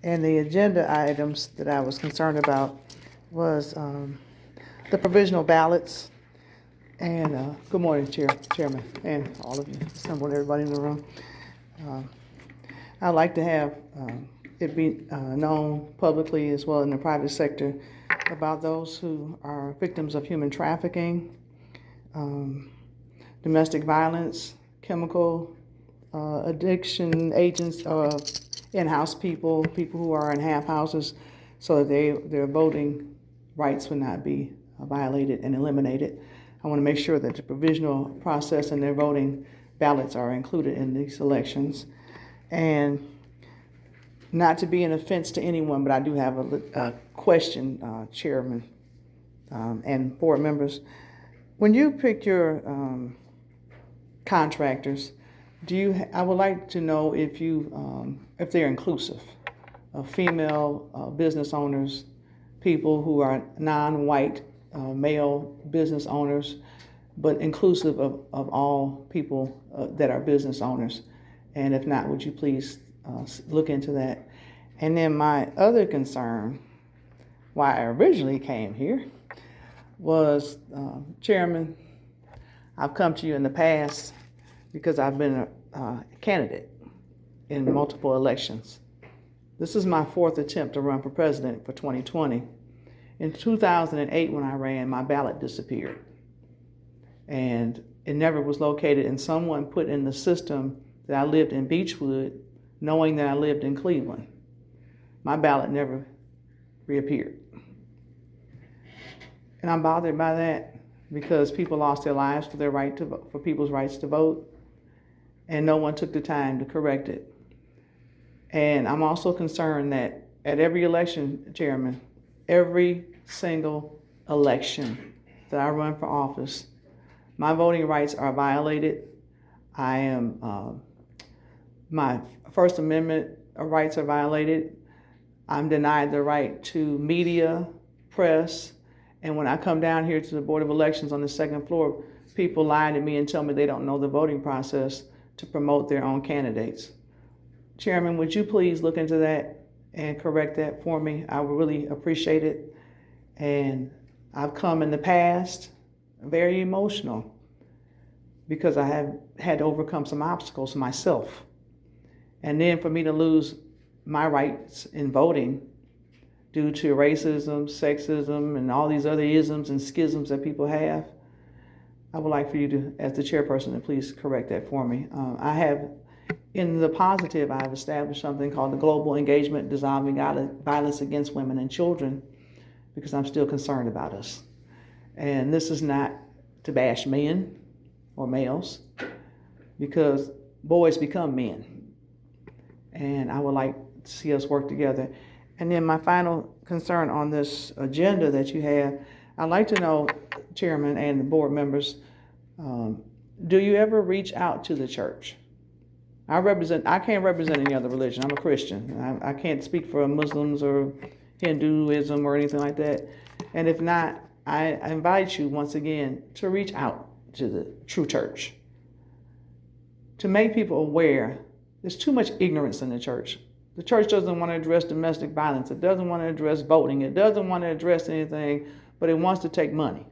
And the agenda items that I was concerned about was the provisional ballots. And good morning, Chairman, and all of you, assembled everybody in the room. I'd like to have it be known publicly as well in the private sector about those who are victims of human trafficking, domestic violence, chemical addiction agents, in-house people who are in half houses, so that their voting rights would not be violated and eliminated. I want to make sure that the provisional process and their voting ballots are included in these elections. And not to be an offense to anyone, but I do have a question, Chairman and board members. When you pick your contractors, I would like to know if they're inclusive of female business owners, people who are non-white male business owners, but inclusive of all people that are business owners. And if not, would you please look into that? And then my other concern, why I originally came here, was, Chairman, I've come to you in the past because I've been a candidate in multiple elections. This is my fourth attempt to run for president for 2020. In 2008, when I ran, my ballot disappeared. And it never was located, and someone put in the system that I lived in Beechwood, knowing that I lived in Cleveland. My ballot never reappeared. And I'm bothered by that because people lost their lives for their right to vote, for people's rights to vote, and no one took the time to correct it. And I'm also concerned that at every election, Chairman, every single election that I run for office, my voting rights are violated. My First Amendment rights are violated. I'm denied the right to media, press, and when I come down here to the Board of Elections on the second floor, people lie to me and tell me they don't know the voting process to promote their own candidates. Chairman, would you please look into that and correct that for me? I would really appreciate it. And I've come in the past very emotional because I have had to overcome some obstacles myself. And then for me to lose my rights in voting due to racism, sexism, and all these other isms and schisms that people have, I would like for you to, as the chairperson, to please correct that for me. In the positive, I have established something called the Global Engagement Dissolving Violence Against Women and Children, because I'm still concerned about us. And this is not to bash men or males, because boys become men. And I would like to see us work together. And then my final concern on this agenda that you have, I'd like to know, Chairman and the board members, do you ever reach out to the church? I can't represent any other religion. I'm a Christian. I can't speak for Muslims or Hinduism or anything like that. And if not, I invite you once again to reach out to the true church, to make people aware there's too much ignorance in the church. The church doesn't want to address domestic violence. It doesn't want to address voting. It doesn't want to address anything, but it wants to take money.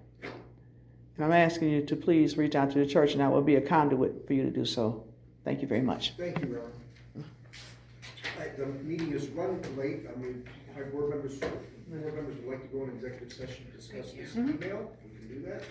And I'm asking you to please reach out to the church, and I will be a conduit for you to do so. Thank you very much. Thank you, Ron. The meeting is running late. I mean, our board members would like to go in executive session to discuss this email. We can do that.